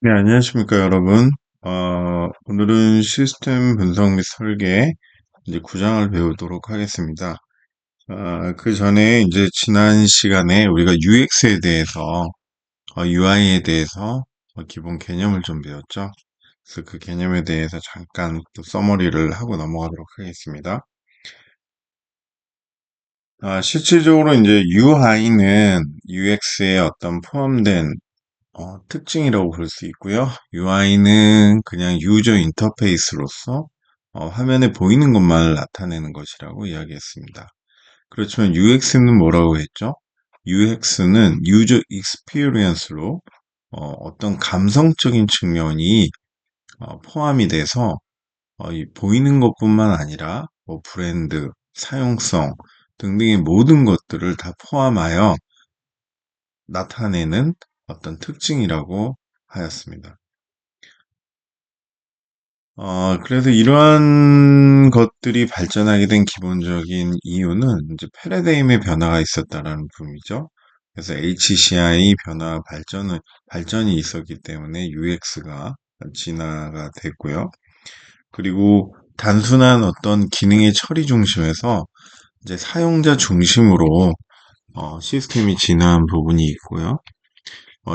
네, 안녕하십니까, 여러분. 오늘은 시스템 분석 및 설계 이제 9장을 배우도록 하겠습니다. 그 전에 이제 지난 시간에 우리가 UX에 대해서, UI에 대해서 기본 개념을 좀 배웠죠. 그래서 그 개념에 대해서 잠깐 또 서머리를 하고 넘어가도록 하겠습니다. 실질적으로 이제 UI는 UX에 어떤 포함된 특징이라고 볼 수 있고요. UI는 그냥 유저 인터페이스로서 화면에 보이는 것만을 나타내는 것이라고 이야기했습니다. 그렇지만 UX는 뭐라고 했죠? UX는 유저 익스피리언스로 어떤 감성적인 측면이 포함이 돼서 이 보이는 것뿐만 아니라 뭐 브랜드, 사용성 등등의 모든 것들을 다 포함하여 나타내는 어떤 특징이라고 하였습니다. 그래서 이러한 것들이 발전하게 된 기본적인 이유는 이제 패러다임의 변화가 있었다라는 부분이죠. 그래서 HCI 발전이 있었기 때문에 UX가 진화가 됐고요. 그리고 단순한 어떤 기능의 처리 중심에서 이제 사용자 중심으로 시스템이 진화한 부분이 있고요.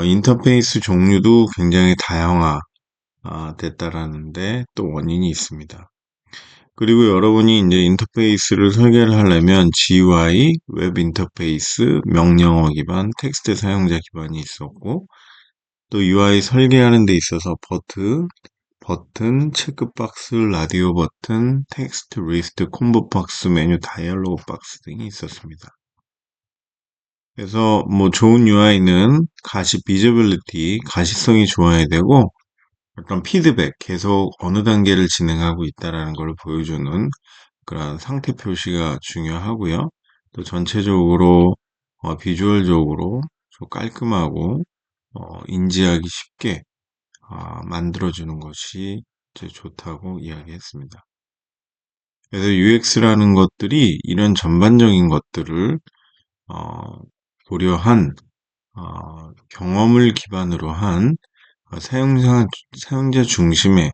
인터페이스 종류도 굉장히 됐다라는데 또 원인이 있습니다. 그리고 여러분이 이제 인터페이스를 설계를 하려면 GUI, 웹 인터페이스, 명령어 기반, 텍스트 사용자 기반이 있었고, 또 UI 설계하는 데 있어서 버튼, 체크박스, 라디오 버튼, 텍스트 리스트, 콤보 박스, 메뉴 다이얼로그 박스 등이 있었습니다. 그래서 뭐 좋은 UI는 비저빌리티, 가시성이 좋아야 되고, 어떤 피드백, 계속 어느 단계를 진행하고 있다라는 걸 보여주는 그런 상태 표시가 중요하고요. 또 전체적으로 비주얼적으로 좀 깔끔하고 인지하기 쉽게 만들어주는 것이 이제 좋다고 이야기했습니다. 그래서 UX라는 것들이 이런 전반적인 것들을 어, 고려한 경험을 기반으로 한 사용자 중심의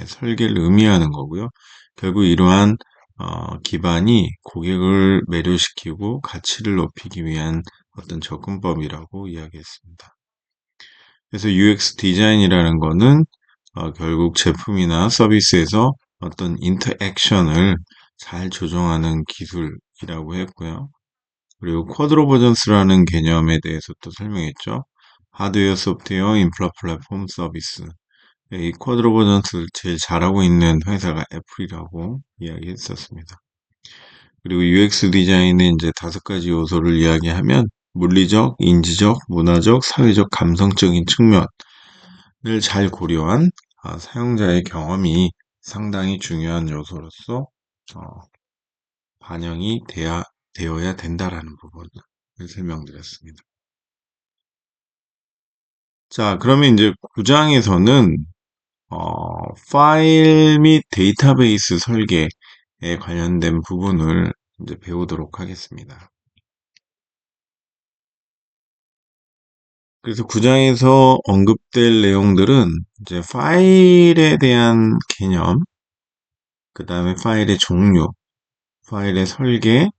설계를 의미하는 거고요. 결국 이러한 기반이 고객을 매료시키고 가치를 높이기 위한 어떤 접근법이라고 이야기했습니다. 그래서 UX 디자인이라는 거는 결국 제품이나 서비스에서 어떤 인터액션을 잘 조정하는 기술이라고 했고요. 그리고 쿼드로버전스라는 개념에 대해서 또 설명했죠. 하드웨어, 소프트웨어, 인프라 플랫폼 서비스. 이 쿼드로버전스를 제일 잘하고 있는 회사가 애플이라고 이야기했었습니다. 그리고 UX 디자인의 이제 5가지 요소를 이야기하면 물리적, 인지적, 문화적, 사회적, 감성적인 측면을 잘 고려한 사용자의 경험이 상당히 중요한 요소로서 어, 반영이 되어야 된다라는 부분을 설명드렸습니다. 자, 그러면 이제 9장에서는 파일 및 데이터베이스 설계에 관련된 부분을 이제 배우도록 하겠습니다. 그래서 9장에서 언급될 내용들은 이제 파일에 대한 개념, 그 다음에 파일의 종류, 파일의 설계,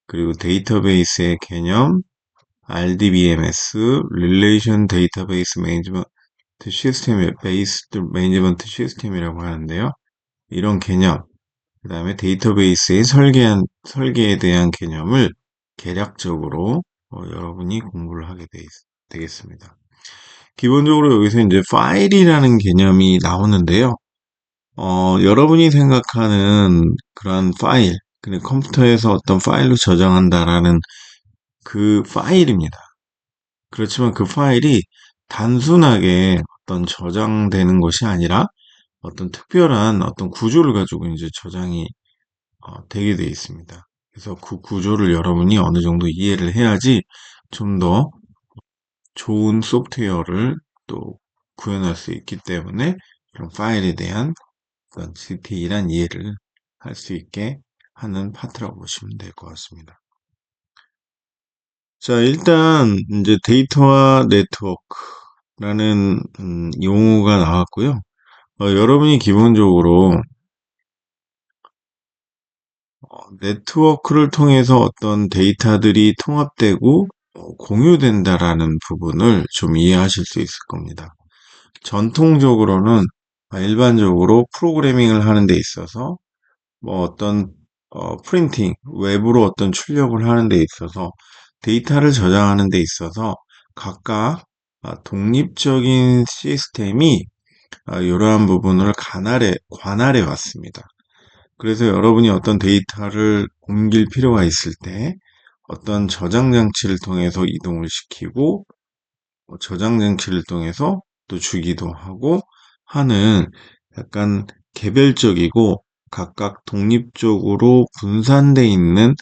그리고 데이터베이스의 개념, RDBMS, Relation Database Management Based Management System이라고 하는데요. 이런 개념, 그 다음에 데이터베이스의 설계에 대한 개념을 개략적으로 여러분이 공부를 하게 되겠습니다. 기본적으로 여기서 이제 파일이라는 개념이 나오는데요. 여러분이 생각하는 그런 파일, 그냥 컴퓨터에서 어떤 파일로 저장한다라는 그 파일입니다. 그렇지만 그 파일이 단순하게 어떤 저장되는 것이 아니라 어떤 특별한 어떤 구조를 가지고 이제 저장이 되게 되어 있습니다. 그래서 그 구조를 여러분이 어느 정도 이해를 해야지 좀 더 좋은 소프트웨어를 또 구현할 수 있기 때문에 그런 파일에 대한 그런 디테일한 이해를 할 수 있게 하는 파트라고 보시면 될 것 같습니다. 자, 일단 이제 데이터와 네트워크. 라는 용어가 나왔고요. 여러분이 기본적으로 네트워크를 통해서 어떤 데이터들이 통합되고 공유된다라는 부분을 좀 이해하실 수 있을 겁니다. 전통적으로는 일반적으로 프로그래밍을 하는 데 있어서 뭐 어떤 프린팅, 외부로 어떤 출력을 하는 데 있어서 데이터를 저장하는 데 있어서 각각 독립적인 시스템이 이러한 부분을 관할해 왔습니다. 그래서 여러분이 어떤 데이터를 옮길 필요가 있을 때 어떤 저장 장치를 통해서 이동을 시키고 저장 장치를 통해서 또 주기도 하고 하는 약간 개별적이고 각각 독립적으로 분산되어 있는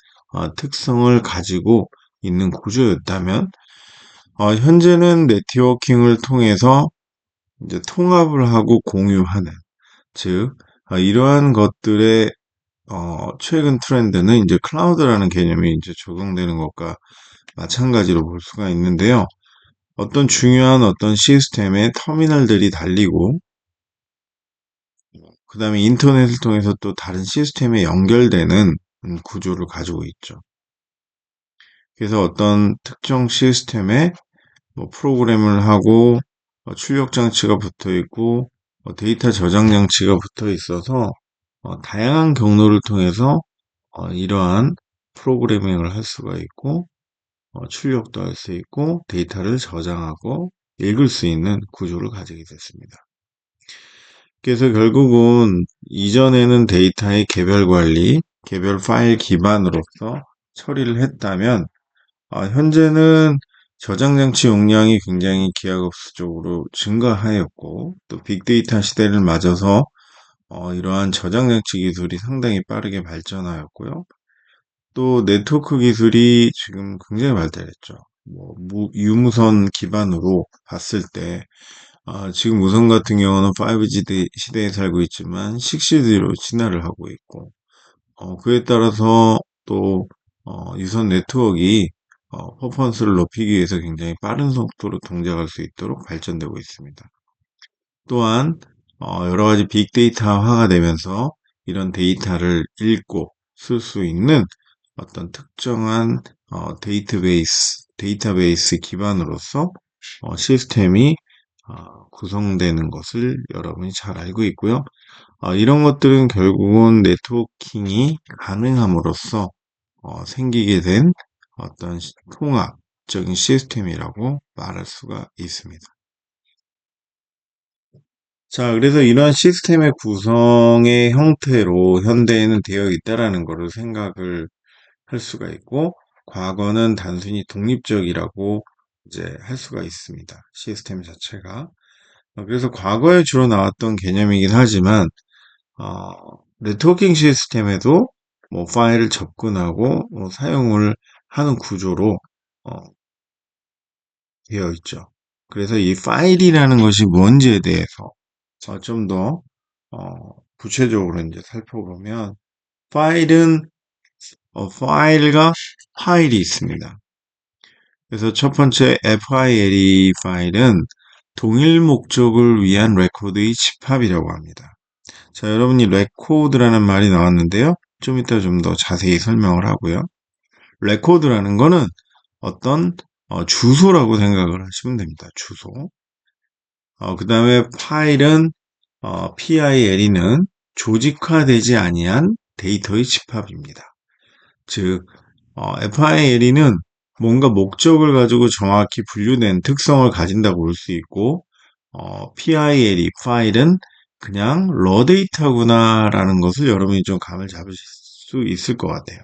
특성을 가지고 있는 구조였다면 현재는 네트워킹을 통해서 이제 통합을 하고 공유하는 즉 이러한 것들의 최근 트렌드는 이제 클라우드라는 개념이 이제 적용되는 것과 마찬가지로 볼 수가 있는데요. 어떤 중요한 어떤 시스템에 터미널들이 달리고, 그 다음에 인터넷을 통해서 또 다른 시스템에 연결되는 구조를 가지고 있죠. 그래서 어떤 특정 시스템에 뭐 프로그램을 하고, 출력 장치가 붙어 있고, 데이터 저장 장치가 붙어 있어서, 다양한 경로를 통해서 이러한 프로그래밍을 할 수가 있고, 출력도 할 수 있고, 데이터를 저장하고 읽을 수 있는 구조를 가지게 됐습니다. 그래서 결국은 이전에는 데이터의 개별 관리, 개별 파일 기반으로서 처리를 했다면, 현재는 저장 장치 용량이 굉장히 기하급수적으로 증가하였고, 또 빅데이터 시대를 맞아서 이러한 저장 장치 기술이 상당히 빠르게 발전하였고요. 또 네트워크 기술이 지금 굉장히 발달했죠. 뭐 유무선 기반으로 봤을 때 지금 무선 같은 경우는 5G 시대에 살고 있지만 6G로 진화를 하고 있고 그에 따라서 또 유선 네트워크가 퍼포먼스를 높이기 위해서 굉장히 빠른 속도로 동작할 수 있도록 발전되고 있습니다. 또한 여러 가지 빅데이터화가 되면서 이런 데이터를 읽고 쓸 수 있는 어떤 특정한 데이터베이스 기반으로서 시스템이 구성되는 것을 여러분이 잘 알고 있고요. 이런 것들은 결국은 네트워킹이 가능함으로써 생기게 된 어떤 통합적인 시스템이라고 말할 수가 있습니다. 자, 그래서 이러한 시스템의 구성의 형태로 현대에는 되어 있다라는 것을 생각을 할 수가 있고, 과거는 단순히 독립적이라고 이제 할 수가 있습니다. 시스템 자체가. 그래서 과거에 주로 나왔던 개념이긴 하지만, 어, 네트워킹 시스템에도 뭐 파일을 접근하고 사용을 하는 구조로 어, 되어 있죠. 그래서 이 파일이라는 것이 뭔지에 대해서 좀 더 구체적으로 이제 살펴보면 파일은 파일과 파일이 있습니다. 그래서 첫 번째 FILE 파일은 동일 목적을 위한 레코드의 집합이라고 합니다. 자, 여러분이 레코드라는 말이 나왔는데요. 좀 이따 좀 더 자세히 설명을 하고요. 레코드라는 거는 어떤 주소라고 생각을 하시면 됩니다. 주소. 그 다음에 파일은 PILE는 조직화되지 아니한 데이터의 집합입니다. 즉 FILE는 뭔가 목적을 가지고 정확히 분류된 특성을 가진다고 볼 수 있고 PILE, 파일은 그냥 러 데이터구나라는 것을 여러분이 좀 감을 잡으실 수 있을 것 같아요.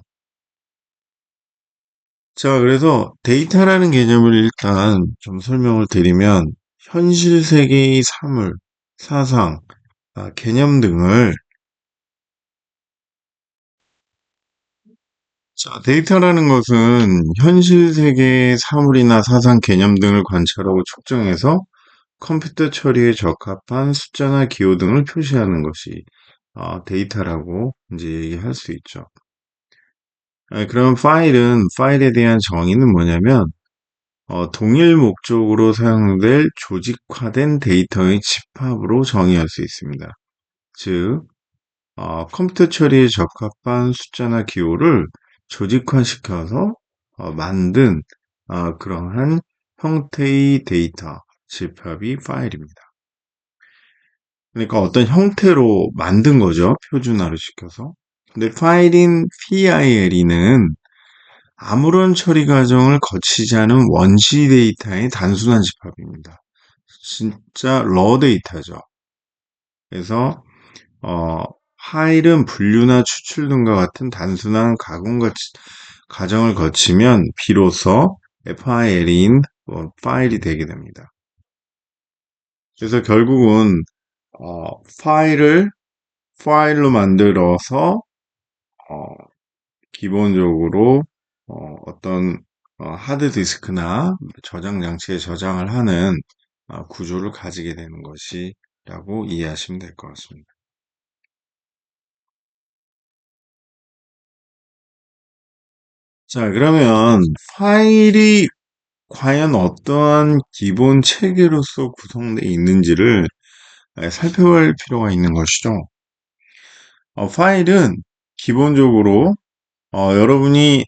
자, 그래서 데이터라는 개념을 일단 좀 설명을 드리면 현실 세계의 사물, 사상, 개념 등을 자, 데이터라는 것은 현실 세계의 사물이나 사상, 개념 등을 관찰하고 측정해서 컴퓨터 처리에 적합한 숫자나 기호 등을 표시하는 것이 데이터라고 이제 얘기할 수 있죠. 그럼 파일에 대한 정의는 뭐냐면 동일 목적으로 사용될 조직화된 데이터의 집합으로 정의할 수 있습니다. 즉, 컴퓨터 처리에 적합한 숫자나 기호를 조직화시켜서 만든 그러한 형태의 데이터 집합이 파일입니다. 그러니까 어떤 형태로 만든 거죠. 표준화를 시켜서. 근데 파일인 PIL에는 아무런 처리 과정을 거치지 않은 원시 데이터의 단순한 집합입니다. 진짜 러 데이터죠. 그래서 어, 파일은 분류나 추출 등과 같은 단순한 과정을 거치면 비로소 파일인 파일이 되게 됩니다. 그래서 결국은 파일로 만들어서 어, 기본적으로 어떤 하드디스크나 저장 장치에 저장을 하는 구조를 가지게 되는 것이라고 이해하시면 될 것 같습니다. 자, 그러면 파일이 과연 어떠한 기본 체계로서 구성되어 있는지를 살펴볼 필요가 있는 것이죠. 파일은 기본적으로 여러분이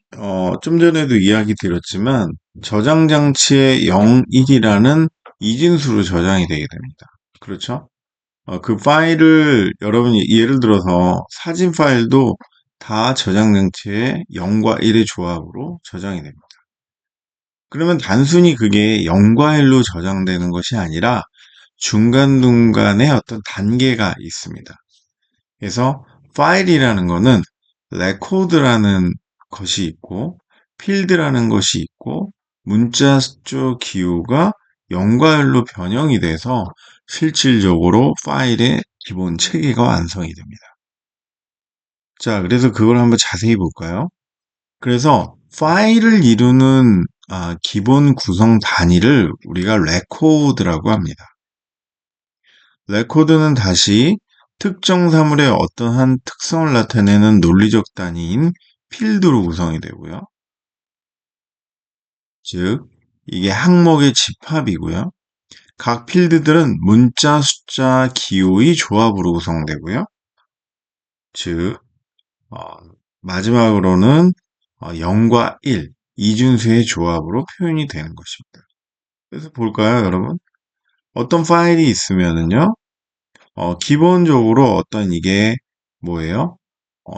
좀 전에도 이야기 드렸지만 저장 장치의 0, 1이라는 이진수로 저장이 되게 됩니다. 그렇죠? 그 파일을 여러분이 예를 들어서 사진 파일도 다 저장 장치의 0과 1의 조합으로 저장이 됩니다. 그러면 단순히 그게 0과 1로 저장되는 것이 아니라 중간중간에 어떤 단계가 있습니다. 그래서 파일이라는 거는 레코드라는 것이 있고 필드라는 것이 있고 문자 수 기호가 0과 1로 변형이 돼서 실질적으로 파일의 기본 체계가 완성이 됩니다. 자, 그래서 그걸 한번 자세히 볼까요? 그래서 파일을 이루는 기본 구성 단위를 우리가 레코드라고 합니다. 레코드는 다시 특정 사물의 어떠한 특성을 나타내는 논리적 단위인 필드로 구성이 되고요. 즉, 이게 항목의 집합이고요. 각 필드들은 문자, 숫자, 기호의 조합으로 구성되고요. 즉, 어, 마지막으로는 0과 1, 이준수의 조합으로 표현이 되는 것입니다. 그래서 볼까요, 여러분? 어떤 파일이 있으면은요, 기본적으로 어떤 이게 뭐예요?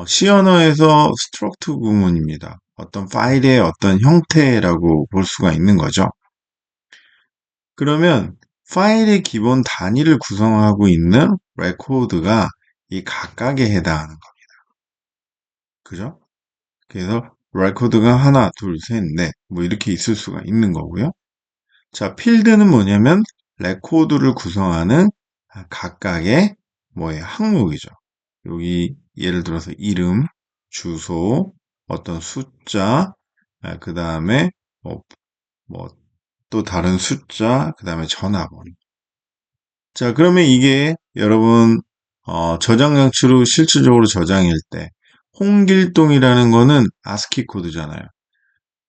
C 언어에서 스트럭트 구문입니다. 어떤 파일의 어떤 형태라고 볼 수가 있는 거죠. 그러면 파일의 기본 단위를 구성하고 있는 레코드가 이 각각에 해당하는 겁니다. 그죠? 그래서 레코드가 하나, 둘, 셋, 넷, 뭐 이렇게 있을 수가 있는 거고요. 자, 필드는 뭐냐면 레코드를 구성하는 각각의 뭐예요? 항목이죠. 여기 예를 들어서 이름, 주소, 어떤 숫자, 그 다음에 뭐 또 다른 숫자, 그 다음에 전화번호. 자, 그러면 이게 여러분 저장 장치로 실질적으로 저장일 때 홍길동이라는 거는 아스키 코드잖아요.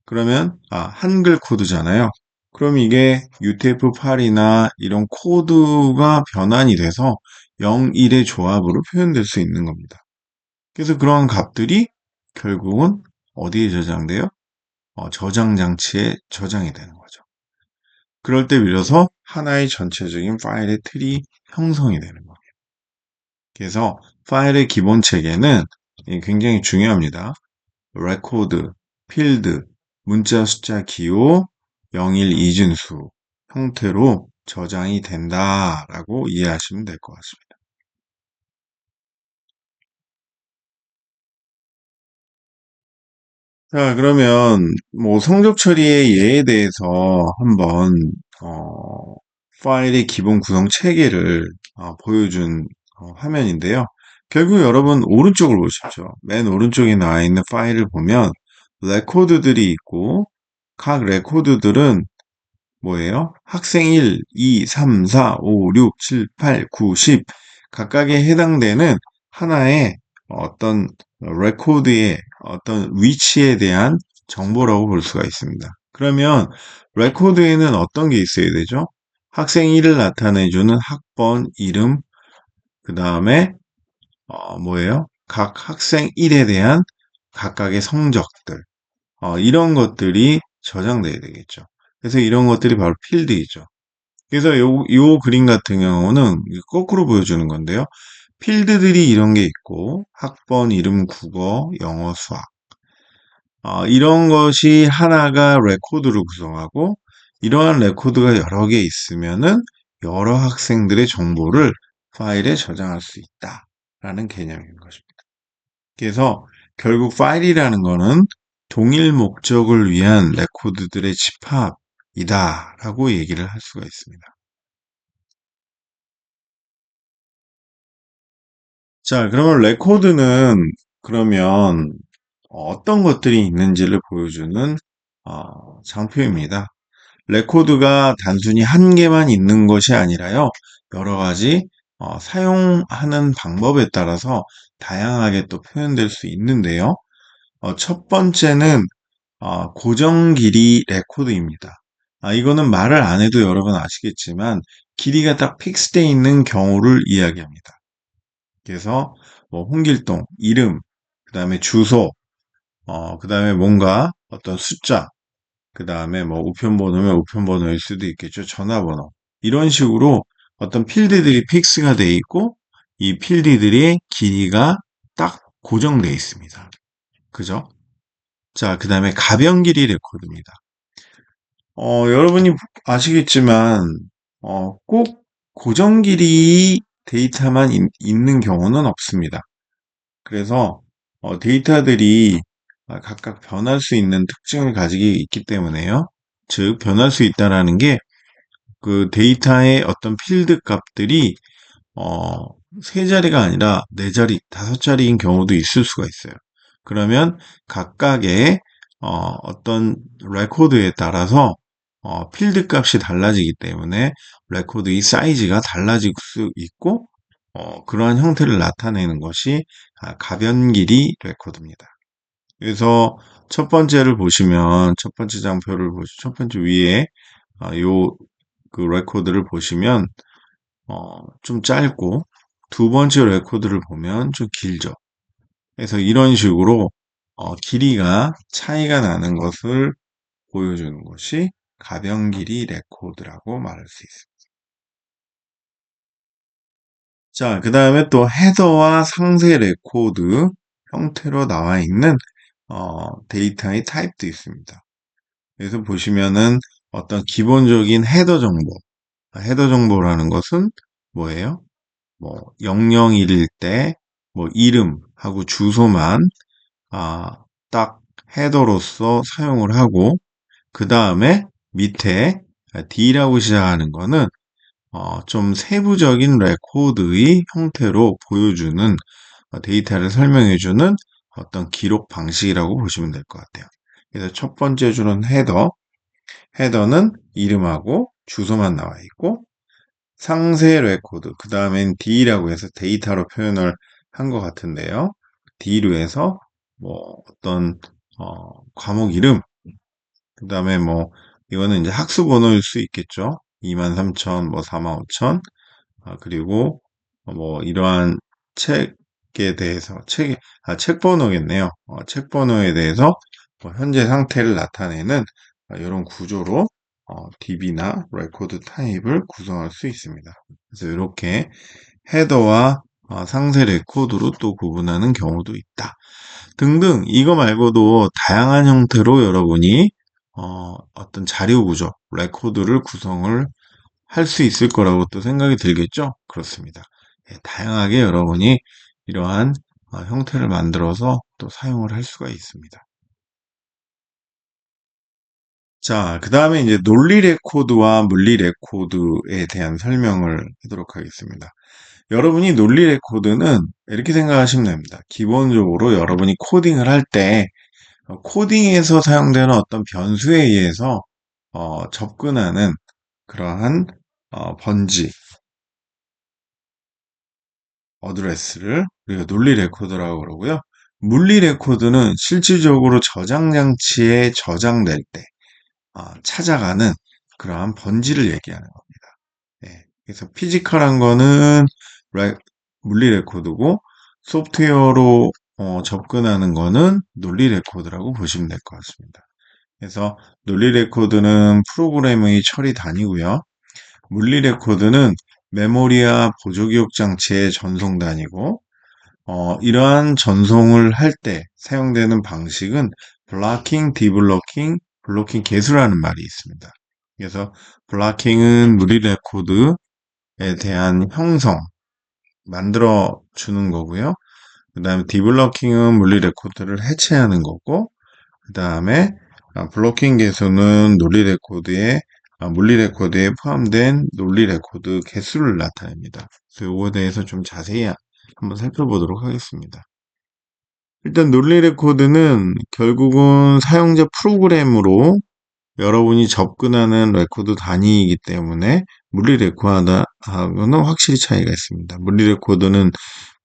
그러면 한글 코드잖아요. 그럼 이게 UTF-8이나 이런 코드가 변환이 돼서 0, 1의 조합으로 표현될 수 있는 겁니다. 그래서 그러한 값들이 결국은 어디에 저장돼요? 저장 장치에 저장이 되는 거죠. 그럴 때 비로소 하나의 전체적인 파일의 틀이 형성이 되는 거예요. 그래서 파일의 기본 체계는 굉장히 중요합니다. 레코드, 필드, 문자 숫자 기호, 01 이진수 형태로 저장이 된다라고 이해하시면 될 것 같습니다. 자, 그러면 뭐 성적 처리의 예에 대해서 한번 어, 파일의 기본 구성 체계를 보여준 화면인데요. 결국 여러분 오른쪽을 보십시오. 맨 오른쪽에 나와 있는 파일을 보면 레코드들이 있고 각 레코드들은 뭐예요? 학생 1, 2, 3, 4, 5, 6, 7, 8, 9, 10 각각에 해당되는 하나의 어떤 레코드의 어떤 위치에 대한 정보라고 볼 수가 있습니다. 그러면 레코드에는 어떤 게 있어야 되죠? 학생 1을 나타내주는 학번, 이름, 그 다음에 뭐예요? 각 학생 1에 대한 각각의 성적들, 이런 것들이 저장돼야 되겠죠. 그래서 이런 것들이 바로 필드이죠. 그래서 요 그림 같은 경우는 거꾸로 보여주는 건데요. 필드들이 이런 게 있고, 학번, 이름, 국어, 영어, 수학. 이런 것이 하나가 레코드를 구성하고, 이러한 레코드가 여러 개 있으면은 여러 학생들의 정보를 파일에 저장할 수 있다라는 개념인 것입니다. 그래서 결국 파일이라는 거는 동일 목적을 위한 레코드들의 집합이다라고 얘기를 할 수가 있습니다. 자, 그러면 레코드는 그러면 어떤 것들이 있는지를 보여주는 장표입니다. 레코드가 단순히 한 개만 있는 것이 아니라요, 여러 가지 사용하는 방법에 따라서 다양하게 또 표현될 수 있는데요. 첫 번째는 고정 길이 레코드입니다. 이거는 말을 안 해도 여러분 아시겠지만 길이가 딱 픽스되어 있는 경우를 이야기합니다. 그래서 뭐 홍길동, 이름, 그 다음에 주소, 그 다음에 뭔가 어떤 숫자, 그 다음에 뭐 우편번호면 우편번호일 수도 있겠죠. 전화번호. 이런 식으로 어떤 필드들이 픽스가 돼 있고 이 필드들의 길이가 딱 고정돼 있습니다. 그죠? 자, 그 다음에 가변 길이 레코드입니다. 여러분이 아시겠지만 꼭 고정 길이 데이터만 있는 경우는 없습니다. 그래서 데이터들이 각각 변할 수 있는 특징을 가지고 있기 때문에요. 즉 변할 수 있다라는 게 그 데이터의 어떤 필드 값들이 어, 세 자리가 아니라 네 자리, 다섯 자리인 경우도 있을 수가 있어요. 그러면 각각의 어떤 레코드에 따라서 필드 값이 달라지기 때문에 레코드의 사이즈가 달라질 수 있고 그러한 형태를 나타내는 것이 가변 길이 레코드입니다. 그래서 첫 번째를 보시면 첫 번째 장표를 첫 번째 위에 요 그 레코드를 보시면 좀 짧고 두 번째 레코드를 보면 좀 길죠. 그래서 이런 식으로 길이가 차이가 나는 것을 보여주는 것이 가변 길이 레코드라고 말할 수 있습니다. 자, 그 다음에 또 헤더와 상세 레코드 형태로 나와 있는 데이터의 타입도 있습니다. 그래서 보시면은 어떤 기본적인 헤더 정보, 헤더 정보라는 것은 뭐예요? 뭐 00일일 때 뭐 이름하고 주소만 딱 헤더로서 사용을 하고 그 다음에 밑에 D라고 시작하는 거는 좀 세부적인 레코드의 형태로 보여주는 데이터를 설명해주는 어떤 기록 방식이라고 보시면 될 것 같아요. 그래서 첫 번째 줄은 헤더는 이름하고 주소만 나와 있고 상세 레코드, 그 다음엔 D라고 해서 데이터로 표현을 한 것 같은데요. D로 해서 뭐 어떤 과목 이름, 그 다음에 뭐 이거는 이제 학수 번호일 수 있겠죠. 23,000, 뭐 45,000, 그리고 뭐 이러한 책에 대해서 책 번호겠네요. 책 번호에 대해서 뭐 현재 상태를 나타내는 이런 구조로 DB나 레코드 타입을 구성할 수 있습니다. 그래서 이렇게 헤더와 상세 레코드로 또 구분하는 경우도 있다. 등등 이거 말고도 다양한 형태로 여러분이 어떤 자료 구조, 레코드를 구성을 할 수 있을 거라고 또 생각이 들겠죠? 그렇습니다. 예, 다양하게 여러분이 이러한 형태를 만들어서 또 사용을 할 수가 있습니다. 자, 그 다음에 이제 논리 레코드와 물리 레코드에 대한 설명을 하도록 하겠습니다. 여러분이 논리 레코드는 이렇게 생각하시면 됩니다. 기본적으로 여러분이 코딩을 할 때 코딩에서 사용되는 어떤 변수에 의해서 접근하는 그러한 번지, 어드레스를 우리가 논리 레코드라고 그러고요. 물리 레코드는 실질적으로 저장 장치에 저장될 때 찾아가는 그러한 번지를 얘기하는 겁니다. 네, 그래서 피지컬한 거는 물리 레코드고 소프트웨어로 접근하는 거는 논리 레코드라고 보시면 될 것 같습니다. 그래서 논리 레코드는 프로그램의 처리 단위고요. 물리 레코드는 메모리와 보조기억 장치의 전송 단위고 이러한 전송을 할 때 사용되는 방식은 블로킹, 디블로킹, 블로킹 개수라는 말이 있습니다. 그래서 블로킹은 누리 레코드에 대한 형성, 만들어 주는 거고요. 그 다음에 디블로킹은 물리 레코드를 해체하는 거고, 그 다음에 블로킹 개수는 물리 레코드에 포함된 논리 레코드 개수를 나타냅니다. 그래서 이거에 대해서 좀 자세히 한번 살펴보도록 하겠습니다. 일단 논리 레코드는 결국은 사용자 프로그램으로 여러분이 접근하는 레코드 단위이기 때문에 물리 레코드하고는 확실히 차이가 있습니다. 물리 레코드는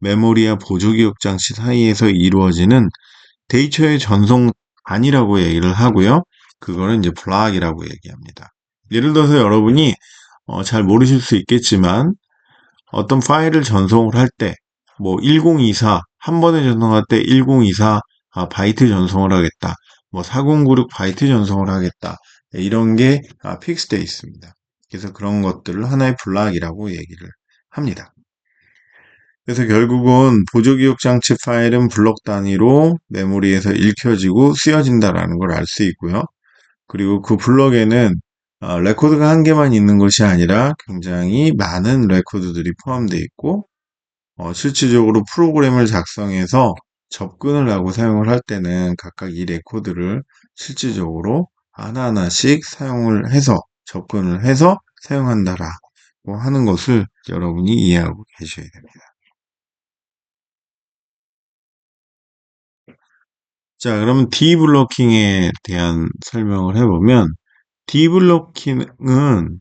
메모리와 보조기억 장치 사이에서 이루어지는 데이터의 전송 단위라고 얘기를 하고요. 그거는 이제 블락이라고 얘기합니다. 예를 들어서 여러분이 잘 모르실 수 있겠지만 어떤 파일을 전송을 할 때, 1024, 한 번에 전송할 때 1024 바이트 전송을 하겠다. 4096 바이트 전송을 하겠다. 이런 게 픽스되어 있습니다. 그래서 그런 것들을 하나의 블락이라고 얘기를 합니다. 그래서 결국은 보조기억 장치 파일은 블록 단위로 메모리에서 읽혀지고 쓰여진다라는 걸 알 수 있고요. 그리고 그 블럭에는 레코드가 한 개만 있는 것이 아니라 굉장히 많은 레코드들이 포함되어 있고 실질적으로 프로그램을 작성해서 접근을 하고 사용을 할 때는 각각 이 레코드를 실질적으로 하나하나씩 사용을 해서 접근을 해서 사용한다라고 하는 것을 여러분이 이해하고 계셔야 됩니다. 자, 그러면 디블로킹에 대한 설명을 해보면 디블로킹은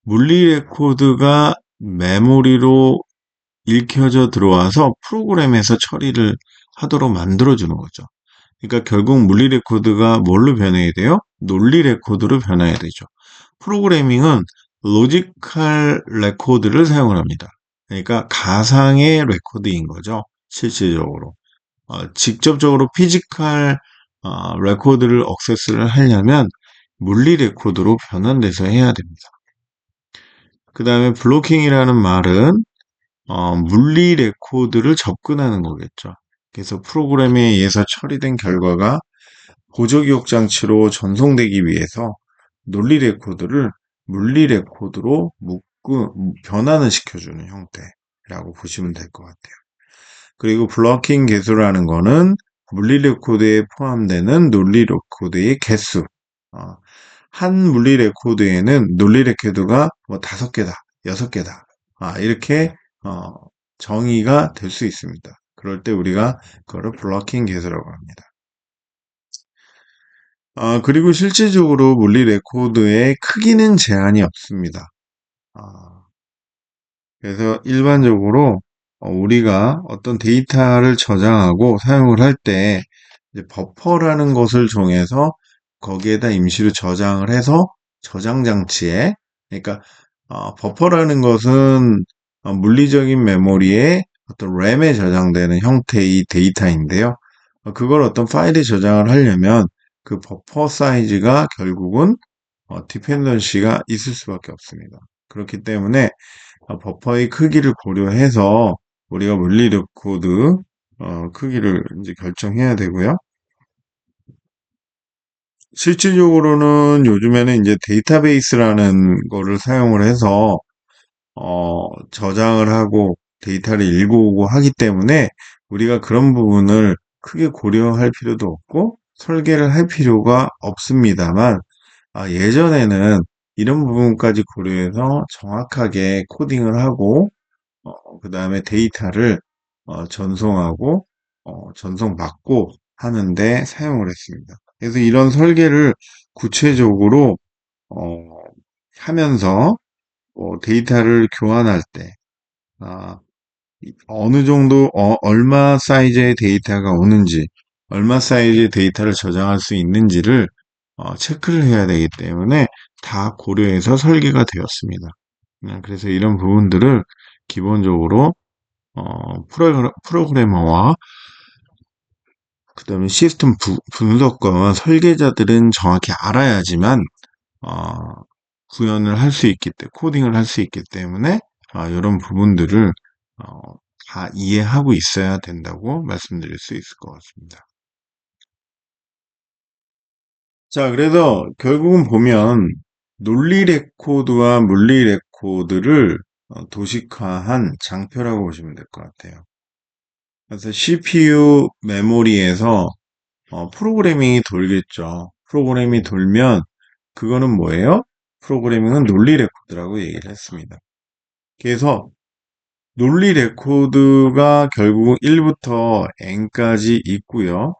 물리 레코드가 메모리로 읽혀져 들어와서 프로그램에서 처리를 하도록 만들어주는 거죠. 그러니까 결국 물리 레코드가 뭘로 변해야 돼요? 논리 레코드로 변해야 되죠. 프로그래밍은 로지컬 레코드를 사용을 합니다. 그러니까 가상의 레코드인 거죠. 실질적으로. 직접적으로 피지컬 레코드를 액세스를 하려면 물리 레코드로 변환돼서 해야 됩니다. 그 다음에 블로킹이라는 말은 물리 레코드를 접근하는 거겠죠. 그래서 프로그램에 의해서 처리된 결과가 보조기억 장치로 전송되기 위해서 논리 레코드를 물리 레코드로 변환을 시켜주는 형태라고 보시면 될 것 같아요. 그리고 블로킹 개수라는 거는 물리 레코드에 포함되는 논리 레코드의 개수. 한 물리 레코드에는 논리 레코드가 5개다, 6개다. 이렇게 정의가 될 수 있습니다. 그럴 때 우리가 그거를 블로킹 개수라고 합니다. 그리고 실질적으로 물리 레코드의 크기는 제한이 없습니다. 그래서 일반적으로 우리가 어떤 데이터를 저장하고 사용을 할 때 버퍼라는 것을 정해서 거기에다 임시로 저장을 해서 저장 장치에 그러니까 버퍼라는 것은 물리적인 메모리에 어떤 램에 저장되는 형태의 데이터인데요. 그걸 어떤 파일에 저장을 하려면 그 버퍼 사이즈가 결국은 디펜던시가 있을 수밖에 없습니다. 그렇기 때문에 버퍼의 크기를 고려해서 우리가 물리 레코드 크기를 이제 결정해야 되고요. 실질적으로는 요즘에는 이제 데이터베이스라는 거를 사용을 해서 저장을 하고 데이터를 읽어오고 하기 때문에 우리가 그런 부분을 크게 고려할 필요도 없고 설계를 할 필요가 없습니다만 예전에는 이런 부분까지 고려해서 정확하게 코딩을 하고 그 다음에 데이터를 전송하고 전송받고 하는데 사용을 했습니다. 그래서 이런 설계를 구체적으로 어, 하면서 데이터를 교환할 때 어느 정도 얼마 사이즈의 데이터가 오는지 얼마 사이즈의 데이터를 저장할 수 있는지를 체크를 해야 되기 때문에 다 고려해서 설계가 되었습니다. 그래서 이런 부분들을 기본적으로 프로그래머와 그 다음에 시스템 분석가와 설계자들은 정확히 알아야지만 어, 구현을 할 수 있기 때문에 코딩을 할 수 있기 때문에 이런 부분들을 어, 다 이해하고 있어야 된다고 말씀드릴 수 있을 것 같습니다. 자, 그래서 결국은 보면 논리 레코드와 물리 레코드를 도식화한 장표라고 보시면 될 것 같아요. 그래서 CPU 메모리에서 프로그래밍이 돌겠죠. 프로그래밍이 돌면 그거는 뭐예요? 프로그래밍은 논리 레코드라고 얘기를 했습니다. 그래서 논리 레코드가 결국 1부터 n까지 있고요.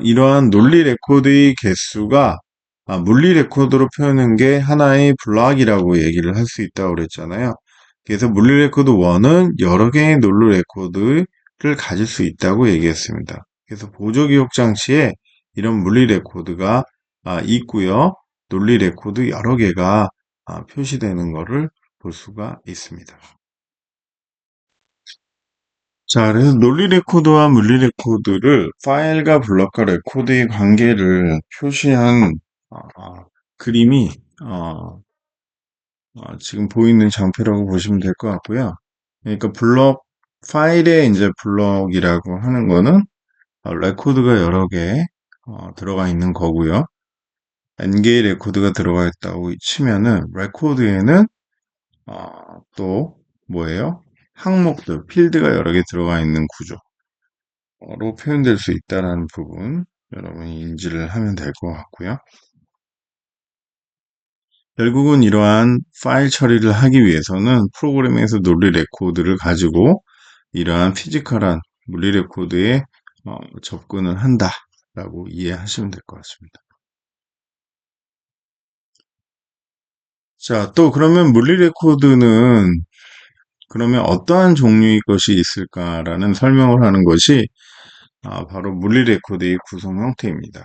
이러한 논리 레코드의 개수가 물리 레코드로 표현한 게 하나의 블락이라고 얘기를 할 수 있다고 그랬잖아요. 그래서 물리 레코드 1은 여러 개의 논리 레코드를 가질 수 있다고 얘기했습니다. 그래서 보조 기억 장치에 이런 물리 레코드가 있고요. 논리 레코드 여러 개가 표시되는 것을 볼 수가 있습니다. 자, 그래서 논리 레코드와 물리 레코드를 파일과 블럭과 레코드의 관계를 표시한 그림이 지금 보이는 장표라고 보시면 될 것 같고요. 그러니까 파일에 이제 블럭이라고 하는 거는 레코드가 여러 개 들어가 있는 거고요. n개의 레코드가 들어가 있다고 치면은 레코드에는 또 뭐예요? 항목들, 필드가 여러 개 들어가 있는 구조로 표현될 수 있다는 부분 여러분이 인지를 하면 될 것 같고요. 결국은 이러한 파일 처리를 하기 위해서는 프로그램에서 논리 레코드를 가지고 이러한 피지컬한 물리 레코드에 접근을 한다라고 이해하시면 될 것 같습니다. 자, 또 그러면 물리 레코드는 그러면 어떠한 종류의 것이 있을까라는 설명을 하는 것이 바로 물리 레코드의 구성 형태입니다.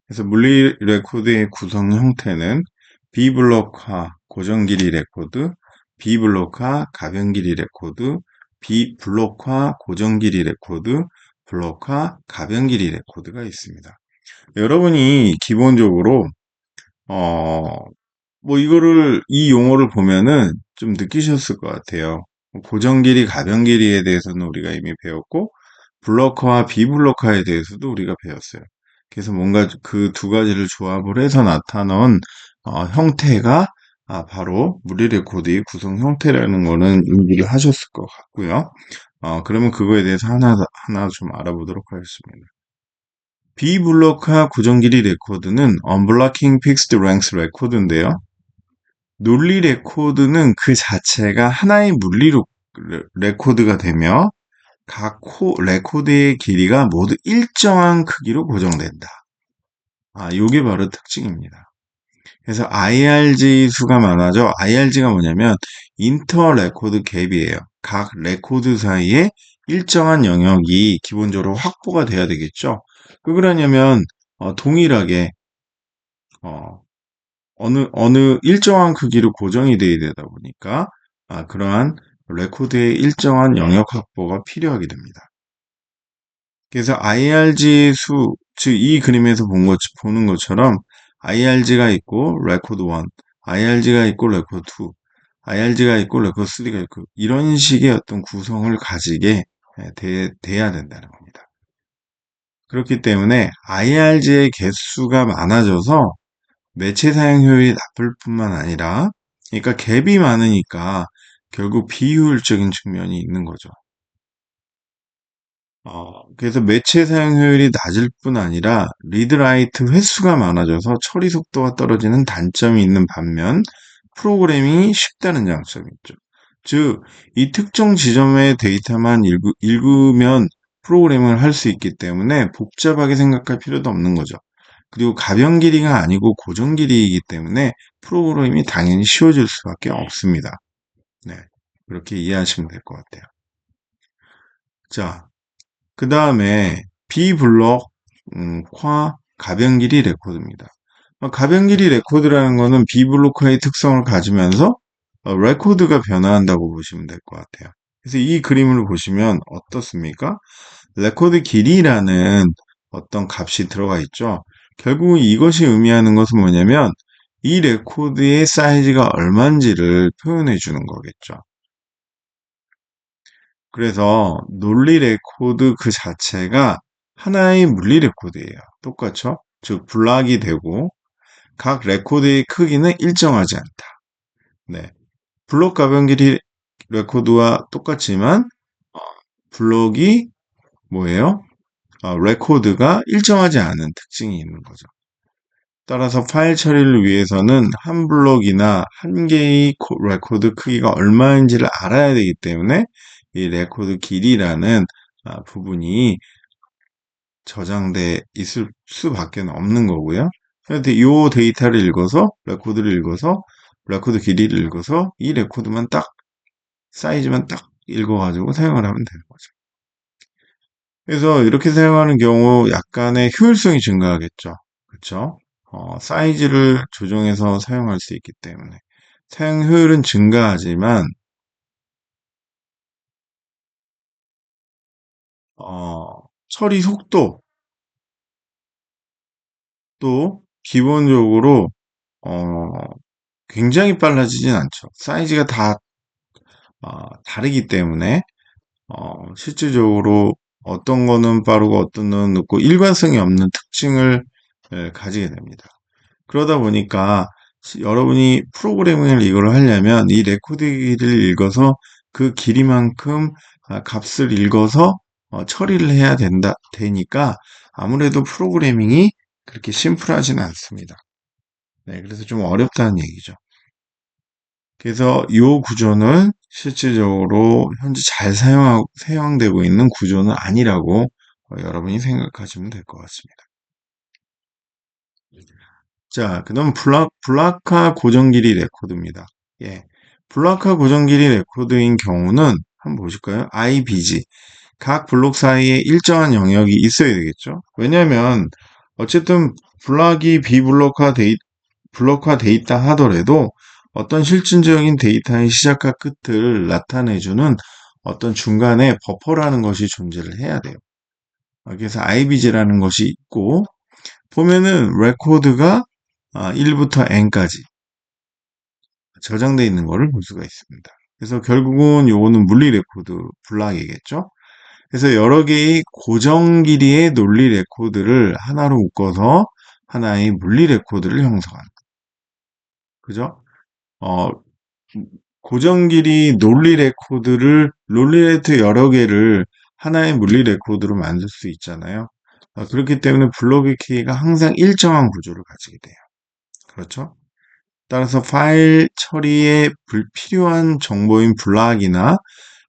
그래서 물리 레코드의 구성 형태는 비블록화 고정 길이 레코드, 비블록화 가변 길이 레코드, 비블록화 고정 길이 레코드, 블록화 가변 길이 레코드가 있습니다. 여러분이 기본적으로 어, 이 용어를 보면은 좀 느끼셨을 것 같아요. 고정 길이, 가변 길이에 대해서는 우리가 이미 배웠고, 블러커와 비블러커에 대해서도 우리가 배웠어요. 그래서 뭔가 그 두 가지를 조합을 해서 나타난 형태가 바로 물리 레코드의 구성 형태라는 거는 인지를 하셨을 것 같고요. 그러면 그거에 대해서 하나 좀 알아보도록 하겠습니다. 비블럭화 고정 길이 레코드는 Unblocking Fixed Length 레코드인데요. 논리 레코드는 그 자체가 하나의 물리 레코드가 되며 레코드의 길이가 모두 일정한 크기로 고정된다. 요게 바로 특징입니다. 그래서 IRG 수가 많아져. IRG가 뭐냐면 인터 레코드 갭이에요. 각 레코드 사이에 일정한 영역이 기본적으로 확보가 돼야 되겠죠. 왜 그러냐면 동일하게 어, 어느 일정한 크기로 고정이 돼야 되다 보니까 그러한 레코드의 일정한 영역 확보가 필요하게 됩니다. 그래서 IRG 수, 즉 이 그림에서 보는 것처럼 IRG가 있고 레코드 1, IRG가 있고 레코드 2, IRG가 있고 레코드 3가 있고 이런 식의 어떤 구성을 가지게 돼야 된다는 겁니다. 그렇기 때문에 IRG의 개수가 많아져서 매체 사용 효율이 나쁠 뿐만 아니라, 그러니까 갭이 많으니까 결국 비효율적인 측면이 있는 거죠. 그래서 매체 사용 효율이 낮을 뿐 아니라 리드라이트 횟수가 많아져서 처리 속도가 떨어지는 단점이 있는 반면 프로그래밍이 쉽다는 장점이 있죠. 즉, 이 특정 지점의 데이터만 읽으면 프로그래밍을 할 수 있기 때문에 복잡하게 생각할 필요도 없는 거죠. 그리고 가변 길이가 아니고 고정 길이이기 때문에 프로그램이 당연히 쉬워질 수밖에 없습니다. 네. 그렇게 이해하시면 될 것 같아요. 자, 그 다음에 비블럭 과 가변 길이 레코드입니다. 가변 길이 레코드라는 거는 비블로커의 특성을 가지면서 레코드가 변화한다고 보시면 될 것 같아요. 그래서 이 그림을 보시면 어떻습니까? 레코드 길이라는 어떤 값이 들어가 있죠. 결국 이것이 의미하는 것은 뭐냐면 이 레코드의 사이즈가 얼마인지를 표현해 주는 거겠죠. 그래서 논리 레코드 그 자체가 하나의 물리 레코드예요. 똑같죠? 즉 블락이 되고 각 레코드의 크기는 일정하지 않다. 네. 블록 가변 길이 레코드와 똑같지만 어, 블록이 뭐예요? 레코드가 일정하지 않은 특징이 있는 거죠. 따라서 파일 처리를 위해서는 한 블록이나 한 개의 레코드 크기가 얼마인지를 알아야 되기 때문에 이 레코드 길이라는 부분이 저장돼 있을 수밖에 없는 거고요. 근데 이 데이터를 읽어서 레코드를 읽어서 레코드 길이를 읽어서 이 레코드만 딱 사이즈만 딱 읽어가지고 사용을 하면 되는 거죠. 그래서 이렇게 사용하는 경우 약간의 효율성이 증가하겠죠. 그렇죠? 사이즈를 조정해서 사용할 수 있기 때문에 사용 효율은 증가하지만 처리 속도 또 기본적으로 어, 굉장히 빨라지진 않죠. 사이즈가 다 다르기 때문에 실질적으로 어떤 거는 빠르고 어떤 거는 늦고 일관성이 없는 특징을 가지게 됩니다. 그러다 보니까 여러분이 프로그래밍을 이걸 하려면 이 레코드 길이를 읽어서 그 길이만큼 값을 읽어서 처리를 해야 되니까 아무래도 프로그래밍이 그렇게 심플하지는 않습니다. 네, 그래서 좀 어렵다는 얘기죠. 그래서 이 구조는 실질적으로 현재 잘 사용되고 있는 구조는 아니라고 여러분이 생각하시면 될 것 같습니다. 자, 그다음 블락화 고정 길이 레코드입니다. 예. 블락화 고정 길이 레코드인 경우는 한번 보실까요? IBG. 각 블록 사이에 일정한 영역이 있어야 되겠죠? 왜냐면 어쨌든 블락이 블록화돼 있다 하더라도 어떤 실질적인 데이터의 시작과 끝을 나타내주는 어떤 중간에 버퍼라는 것이 존재를 해야 돼요. 그래서 IBG라는 것이 있고 보면은 레코드가 1부터 N까지 저장되어 있는 것을 볼 수가 있습니다. 그래서 결국은 요거는 물리 레코드 블락이겠죠. 그래서 여러 개의 고정 길이의 논리 레코드를 하나로 묶어서 하나의 물리 레코드를 형성한다. 그죠? 어, 고정 길이 논리 레코드 여러 개를 하나의 물리 레코드로 만들 수 있잖아요. 그렇기 때문에 블록의 키가 항상 일정한 구조를 가지게 돼요. 그렇죠? 따라서 파일 처리에 불필요한 정보인 블락이나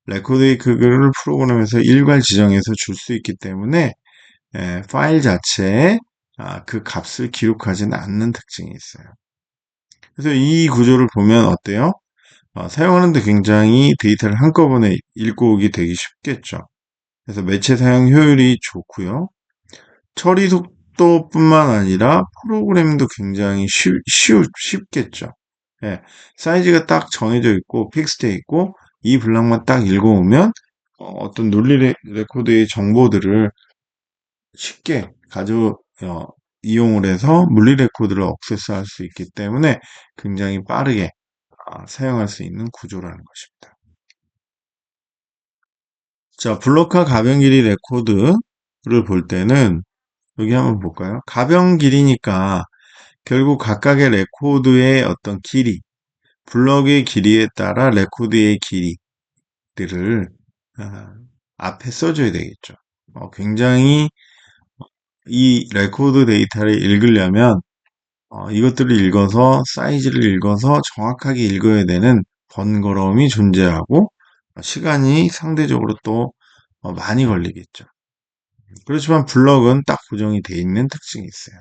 레코드의 크기를 프로그램에서 일괄 지정해서 줄 수 있기 때문에 파일 자체에 그 값을 기록하지는 않는 특징이 있어요. 그래서 이 구조를 보면 어때요? 사용하는데 굉장히 데이터를 한꺼번에 읽고 오기 되게 쉽겠죠. 그래서 매체 사용 효율이 좋고요. 처리 속도뿐만 아니라 프로그램도 굉장히 쉽겠죠. 예, 사이즈가 딱 정해져 있고 픽스되어 있고 이 블락만 딱 읽어오면 어떤 논리 레코드의 정보들을 쉽게 이용을 해서 물리 레코드를 액세스할 수 있기 때문에 굉장히 빠르게 사용할 수 있는 구조라는 것입니다. 자, 블록화 가변 길이 레코드를 볼 때는 여기 한번 볼까요? 가변 길이니까 결국 각각의 레코드의 어떤 길이, 블럭의 길이에 따라 레코드의 길이들을 앞에 써줘야 되겠죠. 굉장히 이 레코드 데이터를 읽으려면 이것들을 읽어서 사이즈를 읽어서 정확하게 읽어야 되는 번거로움이 존재하고 시간이 상대적으로 또 많이 걸리겠죠. 그렇지만 블럭은 딱 고정이 돼 있는 특징이 있어요.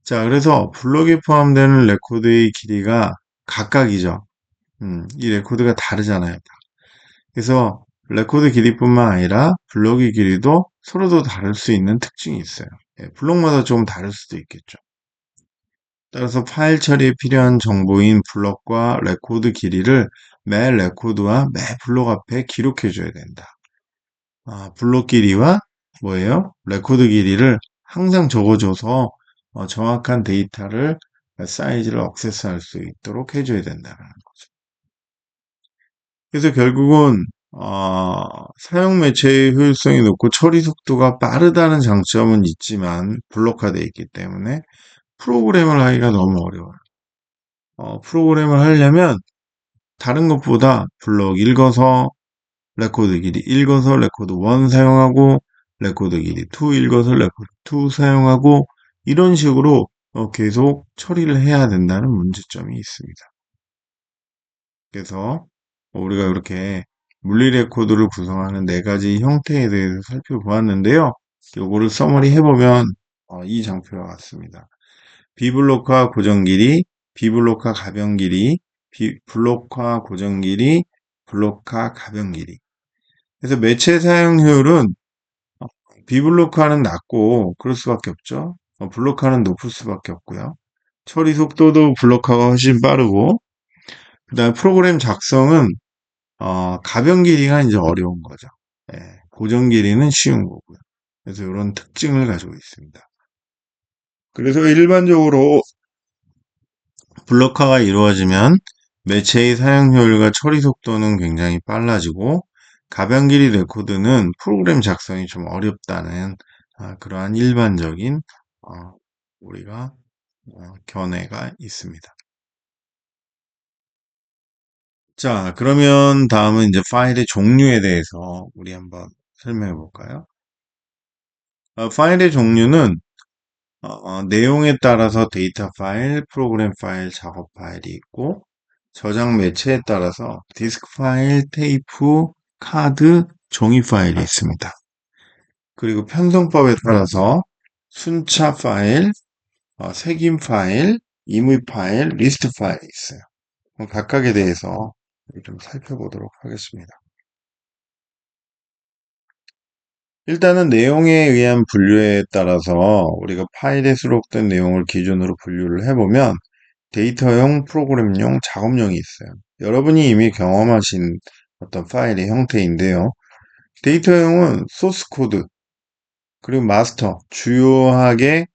자, 그래서 블럭에 포함되는 레코드의 길이가 각각이죠. 이 레코드가 다르잖아요. 그래서 레코드 길이뿐만 아니라 블럭의 길이도 서로도 다를 수 있는 특징이 있어요. 블록마다 조금 다를 수도 있겠죠. 따라서 파일 처리에 필요한 정보인 블럭과 레코드 길이를 매 레코드와 매 블록 앞에 기록해 줘야 된다. 블록 길이와 뭐예요? 레코드 길이를 항상 적어줘서 정확한 데이터를 사이즈를 액세스할 수 있도록 해줘야 된다는 거죠. 그래서 결국은 사용 매체의 효율성이 높고 처리 속도가 빠르다는 장점은 있지만 블록화되어 있기 때문에 프로그램을 하기가 너무 어려워요. 프로그램을 하려면 다른 것보다 블록 읽어서 레코드 길이 읽어서 레코드 1 사용하고 레코드 길이 2 읽어서 레코드 2 사용하고 이런 식으로 계속 처리를 해야 된다는 문제점이 있습니다. 그래서 우리가 이렇게 물리 레코드를 구성하는 네 가지 형태에 대해서 살펴보았는데요. 요거를 서머리 해보면 이 장표와 같습니다. 비블록화 고정 길이, 비블록화 가변 길이, 블록화 고정 길이, 블록화 가변 길이. 그래서 매체 사용 효율은 비블록화는 낮고 그럴 수밖에 없죠. 블록화는 높을 수밖에 없고요. 처리 속도도 블록화가 훨씬 빠르고 그 다음에 프로그램 작성은 가변 길이가 이제 어려운 거죠. 예, 고정 길이는 쉬운 거고요. 그래서 이런 특징을 가지고 있습니다. 그래서 일반적으로 블록화가 이루어지면 매체의 사용 효율과 처리 속도는 굉장히 빨라지고 가변 길이 레코드는 프로그램 작성이 좀 어렵다는 그러한 일반적인 우리가 견해가 있습니다. 자, 그러면 다음은 이제 파일의 종류에 대해서 우리 한번 설명해 볼까요? 파일의 종류는 내용에 따라서 데이터 파일, 프로그램 파일, 작업 파일이 있고 저장 매체에 따라서 디스크 파일, 테이프, 카드, 종이 파일이 있습니다. 그리고 편성법에 따라서 순차 파일, 색인 파일, 임의 파일, 리스트 파일이 있어요. 각각에 대해서 좀 살펴보도록 하겠습니다. 일단은 내용에 의한 분류에 따라서 우리가 파일에 수록된 내용을 기준으로 분류를 해보면 데이터용, 프로그램용, 작업용이 있어요. 여러분이 이미 경험하신 어떤 파일의 형태인데요. 데이터용은 소스 코드, 그리고 마스터, 주요하게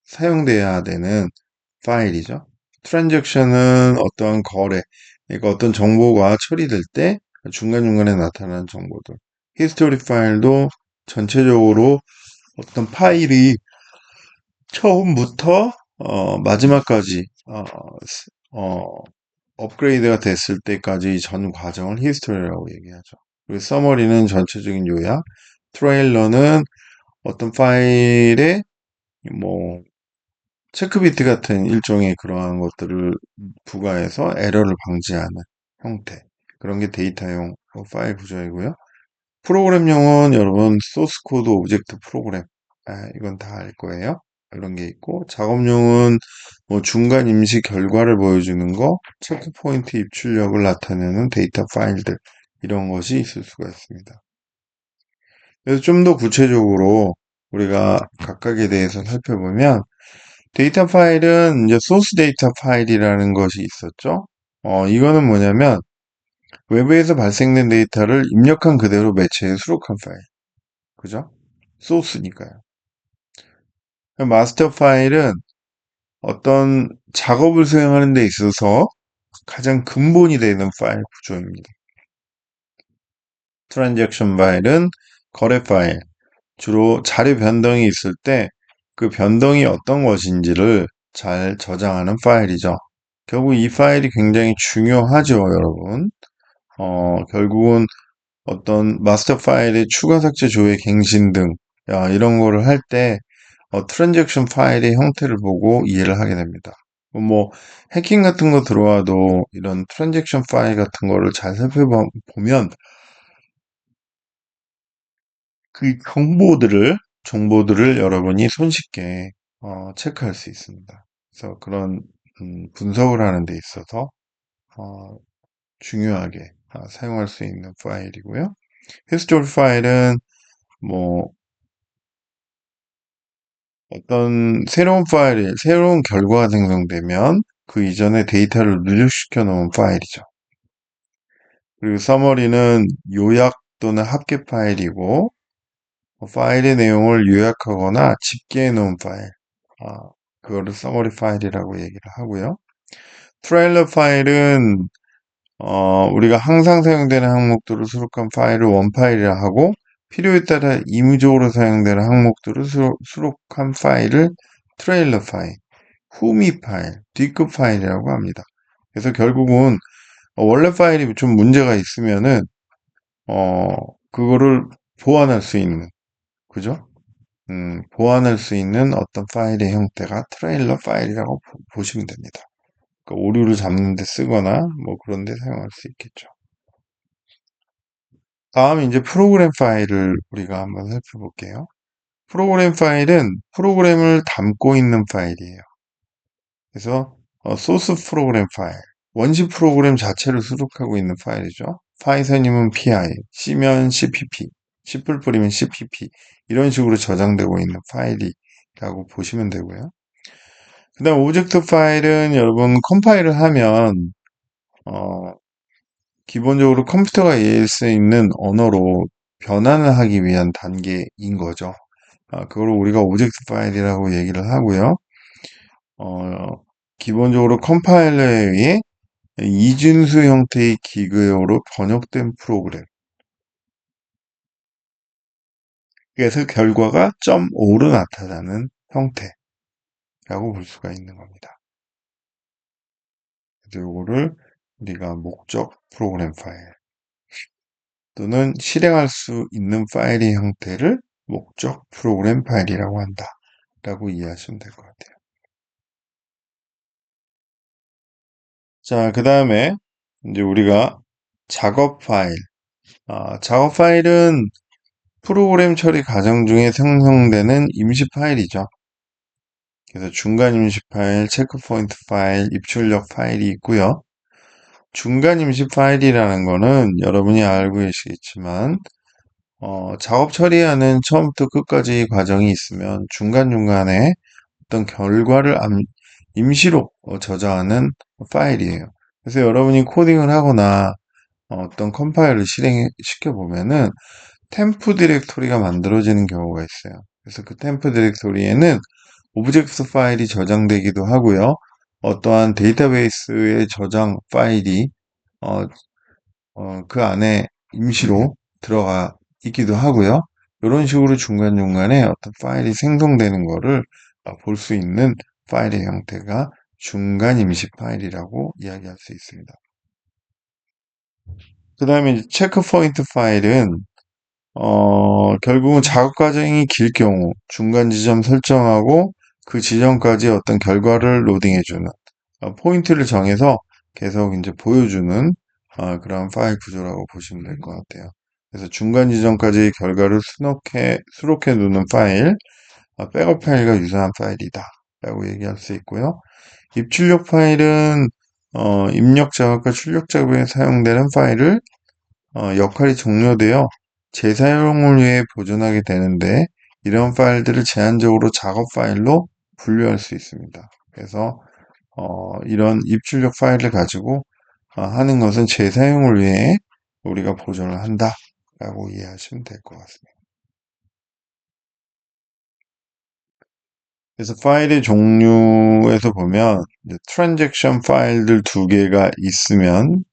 사용돼야 되는 파일이죠. 트랜잭션은 어떤 거래, 그러니까 어떤 정보가 처리될 때 중간중간에 나타나는 정보들. 히스토리 파일도 전체적으로 어떤 파일이 처음부터 마지막까지 업그레이드가 됐을 때까지 전 과정을 히스토리라고 얘기하죠. 그리고 서머리는 전체적인 요약, 트레일러는 어떤 파일에 뭐 체크 비트 같은 일종의 그러한 것들을 부과해서 에러를 방지하는 형태. 그런 게 데이터용 파일 구조이고요. 프로그램용은 여러분 소스 코드 오브젝트 프로그램. 이건 다 알 거예요. 이런 게 있고 작업용은 뭐 중간 임시 결과를 보여주는 거, 체크 포인트 입출력을 나타내는 데이터 파일들 이런 것이 있을 수가 있습니다. 그래서 좀 더 구체적으로 우리가 각각에 대해서 살펴보면 데이터 파일은 이제 소스 데이터 파일이라는 것이 있었죠. 이거는 뭐냐면 외부에서 발생된 데이터를 입력한 그대로 매체에 수록한 파일. 그죠? 소스니까요. 마스터 파일은 어떤 작업을 수행하는 데 있어서 가장 근본이 되는 파일 구조입니다. 트랜잭션 파일은 거래 파일, 주로 자료 변동이 있을 때 그 변동이 어떤 것인지를 잘 저장하는 파일이죠. 결국 이 파일이 굉장히 중요하죠, 여러분. 결국은 어떤 마스터 파일의 추가 삭제, 조회, 갱신 등 이런 거를 할 때 트랜잭션 파일의 형태를 보고 이해를 하게 됩니다. 뭐 해킹 같은 거 들어와도 이런 트랜잭션 파일 같은 거를 잘 살펴보면 그 정보들을 여러분이 손쉽게 체크할 수 있습니다. 그래서 그런 분석을 하는 데 있어서 어, 중요하게 사용할 수 있는 파일이고요. 히스토리 파일은 뭐 어떤 새로운 파일이, 새로운 결과가 생성되면 그 이전에 데이터를 누적시켜 놓은 파일이죠. 그리고 서머리는 요약 또는 합계 파일이고, 파일의 내용을 요약하거나 집계해 놓은 파일. 그거를 서머리 파일이라고 얘기를 하고요. 트레일러 파일은 우리가 항상 사용되는 항목들을 수록한 파일을 원파일이라 하고, 필요에 따라 임의적으로 사용되는 항목들을 수록한 파일을 트레일러 파일, 후미 파일, 뒷급 파일이라고 합니다. 그래서 결국은 원래 파일이 좀 문제가 있으면은 어 그거를 보완할 수 있는, 그죠? 보완할 수 있는 어떤 파일의 형태가 트레일러 파일이라고 보시면 됩니다. 그러니까 오류를 잡는 데 쓰거나 뭐 그런 데 사용할 수 있겠죠. 다음 이제 프로그램 파일을 우리가 한번 살펴볼게요. 프로그램 파일은 프로그램을 담고 있는 파일이에요. 그래서 소스 프로그램 파일, 원시 프로그램 자체를 수록하고 있는 파일이죠. 파이썬이면 PI, C면 CPP, C++이면 CPP 이런 식으로 저장되고 있는 파일이라고 보시면 되고요. 그 다음 오브젝트 파일은 여러분 컴파일을 하면 어, 기본적으로 컴퓨터가 이해할 수 있는 언어로 변환을 하기 위한 단계인 거죠. 그걸 우리가 오브젝트 파일이라고 얘기를 하고요. 어, 기본적으로 컴파일러에 의해 이진수 형태의 기계어로 번역된 프로그램. 그래서 결과가 .5로 나타나는 형태라고 볼 수가 있는 겁니다. 그래서 이거를 우리가 목적 프로그램 파일 또는 실행할 수 있는 파일의 형태를 목적 프로그램 파일이라고 한다. 라고 이해하시면 될 것 같아요. 자, 그 다음에 이제 우리가 작업 파일. 작업 파일은 프로그램 처리 과정 중에 생성되는 임시 파일이죠. 그래서 중간 임시 파일, 체크 포인트 파일, 입출력 파일이 있고요. 중간 임시 파일이라는 거는 여러분이 알고 계시겠지만 작업 처리하는 처음부터 끝까지 과정이 있으면 중간중간에 어떤 결과를 임시로 저장하는 파일이에요. 그래서 여러분이 코딩을 하거나 어떤 컴파일을 실행시켜 보면은 템프 디렉토리가 만들어지는 경우가 있어요. 그래서 그 템프 디렉토리에는 오브젝트 파일이 저장되기도 하고요. 어떠한 데이터베이스의 저장 파일이 어, 그 안에 임시로 들어가 있기도 하고요. 이런 식으로 중간중간에 어떤 파일이 생성되는 거를 볼 수 있는 파일의 형태가 중간 임시 파일이라고 이야기할 수 있습니다. 그 다음에 체크 포인트 파일은 결국은 작업 과정이 길 경우 중간 지점 설정하고 그 지점까지 어떤 결과를 로딩해주는 포인트를 정해서 계속 이제 보여주는 그런 파일 구조라고 보시면 될 것 같아요. 그래서 중간 지점까지 결과를 수록해 두는 파일, 백업 파일과 유사한 파일이다 라고 얘기할 수 있고요. 입출력 파일은 입력 작업과 출력 작업에 사용되는 파일을 역할이 종료되어 재사용을 위해 보존하게 되는데 이런 파일들을 제한적으로 작업 파일로 분류할 수 있습니다. 그래서 이런 입출력 파일을 가지고 하는 것은 재사용을 위해 우리가 보존을 한다라고 이해하시면 될 것 같습니다. 그래서 파일의 종류에서 보면 트랜잭션 파일들 두 개가 있으면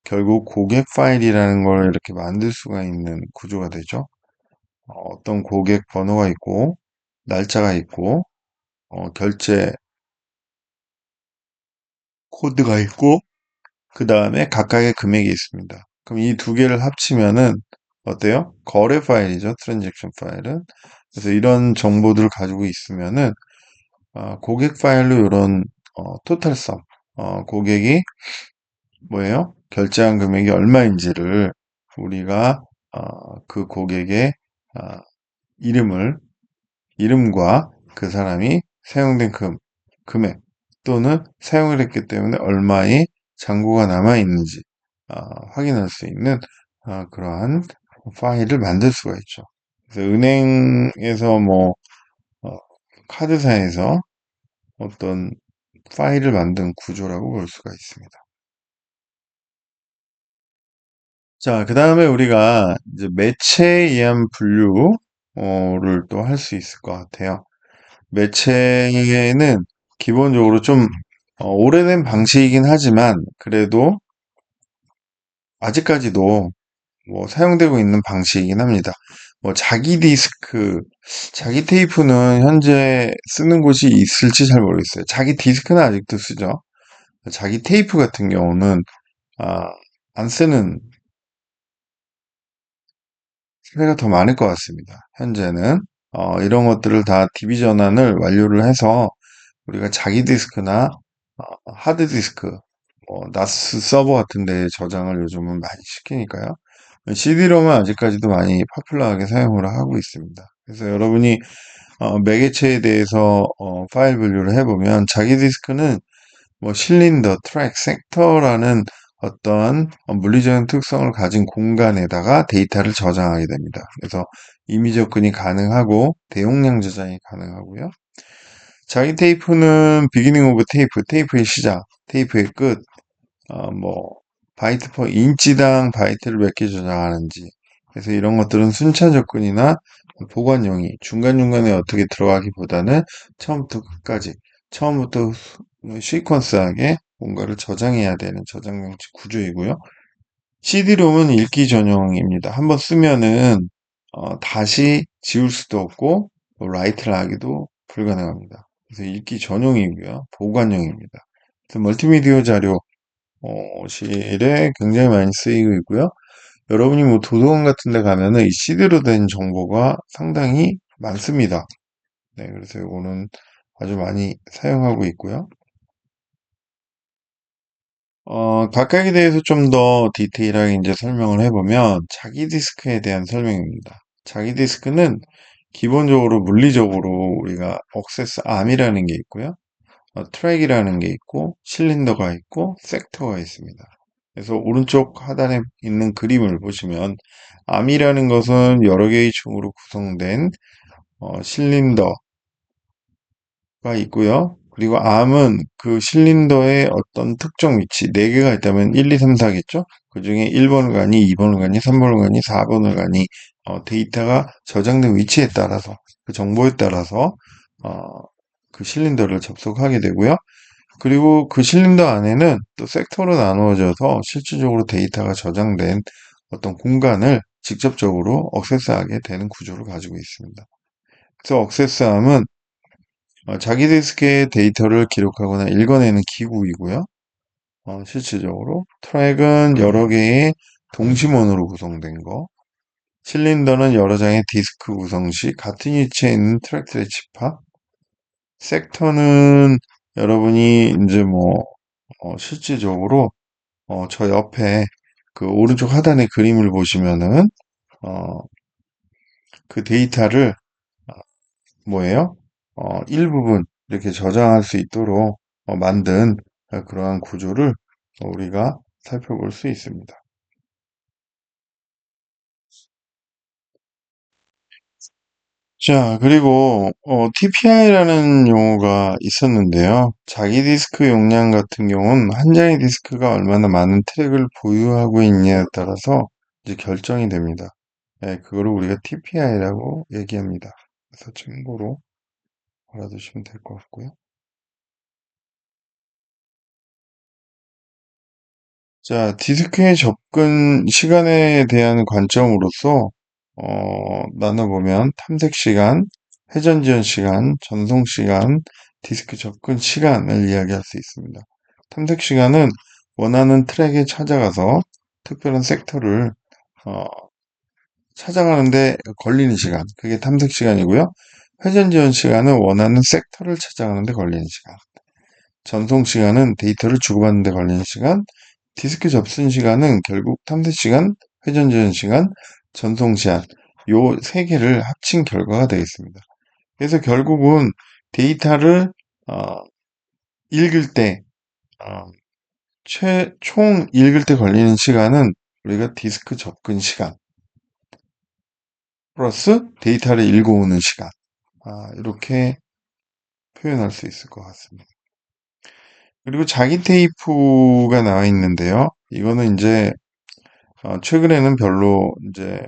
결국 고객 파일이라는 걸 이렇게 만들 수가 있는 구조가 되죠. 어떤 고객 번호가 있고 날짜가 있고 결제 코드가 있고 그 다음에 각각의 금액이 있습니다. 그럼 이 두 개를 합치면은 어때요? 거래 파일이죠. 트랜잭션 파일은. 그래서 이런 정보들을 가지고 있으면은 고객 파일로 이런 토탈 썸, 고객이 뭐예요? 결제한 금액이 얼마인지를 우리가 그 고객의 어, 이름을 이름과 그 사람이 사용된 금액 또는 사용을 했기 때문에 얼마의 잔고가 남아 있는지 확인할 수 있는 그러한 파일을 만들 수가 있죠. 그래서 은행에서 뭐 카드사에서 어떤 파일을 만든 구조라고 볼 수가 있습니다. 자, 그 다음에 우리가 이제 매체에 의한 분류를 또 할 수 있을 것 같아요. 매체는 기본적으로 좀 오래된 방식이긴 하지만 그래도 아직까지도 뭐 사용되고 있는 방식이긴 합니다. 뭐 자기 디스크, 자기 테이프는 현재 쓰는 곳이 있을지 잘 모르겠어요. 자기 디스크는 아직도 쓰죠. 자기 테이프 같은 경우는 아, 안 쓰는 사례가 더 많을 것 같습니다. 현재는 이런 것들을 다 DB 전환을 완료를 해서 우리가 자기 디스크나 하드 디스크, 나스 서버 같은 데 저장을 요즘은 많이 시키니까요. CD롬은 아직까지도 많이 파퓰러하게 사용을 하고 있습니다. 그래서 여러분이 매개체에 대해서 파일 분류를 해보면 자기 디스크는 뭐 실린더, 트랙, 섹터라는 어떤 물리적인 특성을 가진 공간에다가 데이터를 저장하게 됩니다. 그래서 이미 접근이 가능하고 대용량 저장이 가능하고요. 자기 테이프는 비기닝 오브 테이프, 테이프의 시작, 테이프의 끝, 뭐 바이트 퍼 인치당 바이트를 몇 개 저장하는지. 그래서 이런 것들은 순차 접근이나 보관용이 중간중간에 어떻게 들어가기보다는 처음부터 끝까지 처음부터 시퀀스하게 뭔가를 저장해야 되는 저장 장치 구조이고요. CD롬은 읽기 전용입니다. 한번 쓰면은 다시 지울 수도 없고 라이트를 하기도 불가능합니다. 그래서 읽기 전용이고요. 보관용입니다. 그래서 멀티미디어 자료 실에 굉장히 많이 쓰이고 있고요. 여러분이 뭐 도서관 같은 데 가면은 이 CD로 된 정보가 상당히 많습니다. 네, 그래서 이거는 아주 많이 사용하고 있고요. 각각에 대해서 좀 더 디테일하게 이제 설명을 해보면 자기 디스크에 대한 설명입니다. 자기 디스크는 기본적으로 물리적으로 우리가 억세스 암이라는 게 있고요. 트랙이라는 게 있고 실린더가 있고 섹터가 있습니다. 그래서 오른쪽 하단에 있는 그림을 보시면 암이라는 것은 여러 개의 층으로 구성된 실린더가 있고요. 그리고 암은 그 실린더의 어떤 특정 위치 4개가 있다면 1, 2, 3, 4겠죠? 그 중에 1번을 가니, 2번을 가니, 3번을 가니, 4번을 가니 데이터가 저장된 위치에 따라서 그 정보에 따라서 어, 그 실린더를 접속하게 되고요. 그리고 그 실린더 안에는 또 섹터로 나누어져서 실질적으로 데이터가 저장된 어떤 공간을 직접적으로 액세스하게 되는 구조를 가지고 있습니다. 그래서 액세스함은 자기 디스크의 데이터를 기록하거나 읽어내는 기구이고요. 실질적으로 트랙은 여러 개의 동심원으로 구성된 거, 실린더는 여러 장의 디스크 구성 시 같은 위치에 있는 트랙들의 집합, 섹터는 여러분이 이제 뭐 실질적으로 저 옆에 그 오른쪽 하단의 그림을 보시면은 어, 그 데이터를 뭐예요? 일부분 이렇게 저장할 수 있도록 만든 그러한 구조를 우리가 살펴볼 수 있습니다. 자, 그리고 TPI라는 용어가 있었는데요. 자기 디스크 용량 같은 경우는 한 장의 디스크가 얼마나 많은 트랙을 보유하고 있냐에 따라서 이제 결정이 됩니다. 네, 그거를 우리가 TPI라고 얘기합니다. 그래서 참고로 알아두시면 될 것 같고요. 자, 디스크의 접근 시간에 대한 관점으로서 나눠보면 탐색 시간, 회전 지연 시간, 전송 시간, 디스크 접근 시간을 이야기할 수 있습니다. 탐색 시간은 원하는 트랙에 찾아가서 특별한 섹터를 어, 찾아가는데 걸리는 시간, 그게 탐색 시간이고요. 회전 지연 시간은 원하는 섹터를 찾아가는데 걸리는 시간. 전송 시간은 데이터를 주고받는 데 걸리는 시간, 디스크 접근 시간은 결국 탐색 시간, 회전 지연 시간, 전송 시간, 요 세 개를 합친 결과가 되겠습니다. 그래서 결국은 데이터를 어, 읽을 때, 어, 총 읽을 때 걸리는 시간은 우리가 디스크 접근 시간, 플러스 데이터를 읽어오는 시간. 이렇게 표현할 수 있을 것 같습니다. 그리고 자기 테이프가 나와 있는데요. 이거는 이제 최근에는 별로 이제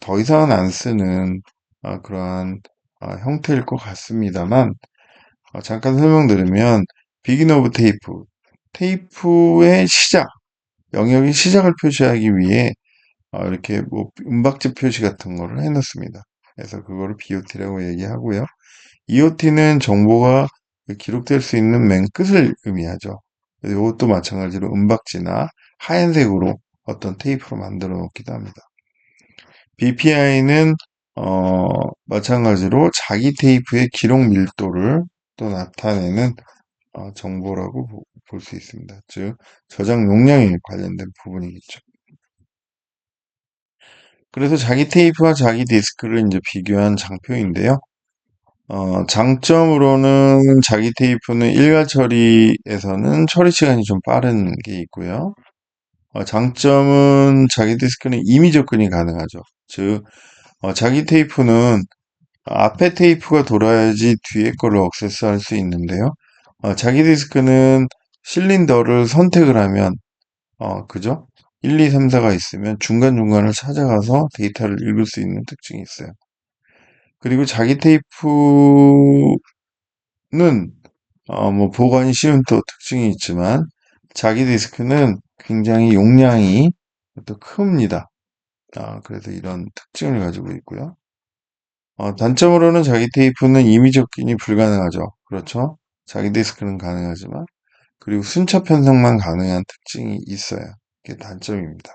더 이상은 안 쓰는 그러한 형태일 것 같습니다만 잠깐 설명드리면 비긴 오브 테이프, 테이프의 시작, 영역의 시작을 표시하기 위해 이렇게 뭐 은박지 표시 같은 거를 해놓습니다. 그래서 그거를 BOT라고 얘기하고요. EOT는 정보가 기록될 수 있는 맨 끝을 의미하죠. 이것도 마찬가지로 은박지나 하얀색으로 어떤 테이프로 만들어 놓기도 합니다. BPI는 마찬가지로 자기 테이프의 기록 밀도를 또 나타내는 정보라고 볼 수 있습니다. 즉 저장 용량에 관련된 부분이겠죠. 그래서 자기 테이프와 자기 디스크를 이제 비교한 장표인데요. 장점으로는 자기 테이프는 일괄 처리에서는 처리 시간이 좀 빠른 게 있고요. 장점은 자기 디스크는 임의 접근이 가능하죠. 즉, 자기 테이프는 앞에 테이프가 돌아야지 뒤에 거를 액세스할 수 있는데요. 자기 디스크는 실린더를 선택을 하면, 그죠? 1, 2, 3, 4가 있으면 중간중간을 찾아가서 데이터를 읽을 수 있는 특징이 있어요. 그리고 자기 테이프는 뭐 보관이 쉬운 또 특징이 있지만 자기 디스크는 굉장히 용량이 또 큽니다. 그래서 이런 특징을 가지고 있고요. 단점으로는 자기 테이프는 임의 접근이 불가능하죠. 그렇죠? 자기 디스크는 가능하지만 그리고 순차 편성만 가능한 특징이 있어요. 이게 단점입니다.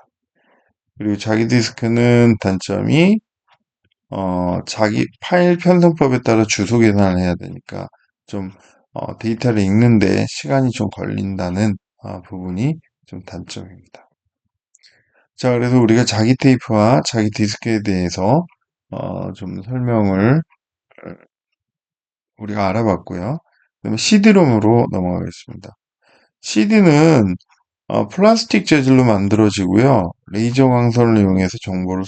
그리고 자기 디스크는 단점이 자기 파일 편성법에 따라 주소 계산을 해야 되니까 좀 데이터를 읽는데 시간이 좀 걸린다는 부분이 좀 단점입니다. 자, 그래서 우리가 자기 테이프와 자기 디스크에 대해서 좀 설명을 우리가 알아봤고요. 그다음에 CD롬으로 넘어가겠습니다. CD는 플라스틱 재질로 만들어지고요. 레이저 광선을 이용해서 정보를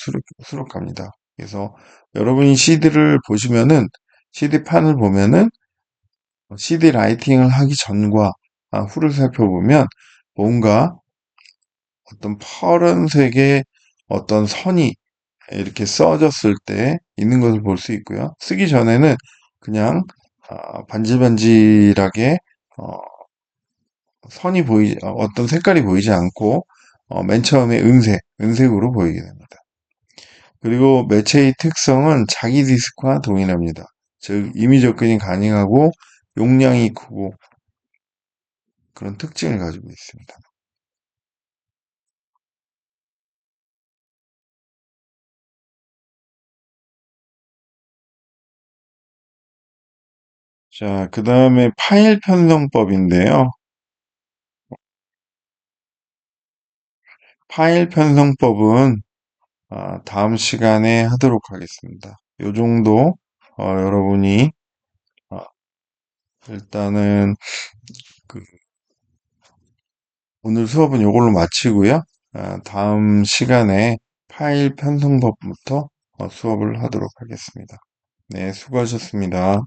수록합니다. 그래서 여러분이 CD를 보시면은 CD판을 보면은 CD 라이팅을 하기 전과 후를 살펴보면 뭔가 어떤 파란색의 어떤 선이 이렇게 써졌을 때 있는 것을 볼 수 있고요. 쓰기 전에는 그냥 반질반질하게 어, 선이 어떤 색깔이 보이지 않고 맨 처음에 은색으로 보이게 됩니다. 그리고 매체의 특성은 자기 디스크와 동일합니다. 즉 임의 접근이 가능하고 용량이 크고 그런 특징을 가지고 있습니다. 자, 그 다음에 파일 편성법인데요. 파일 편성법은 다음 시간에 하도록 하겠습니다. 요 정도 여러분이 어, 일단은 그 오늘 수업은 요걸로 마치고요. 다음 시간에 파일 편성법부터 수업을 하도록 하겠습니다. 네, 수고하셨습니다.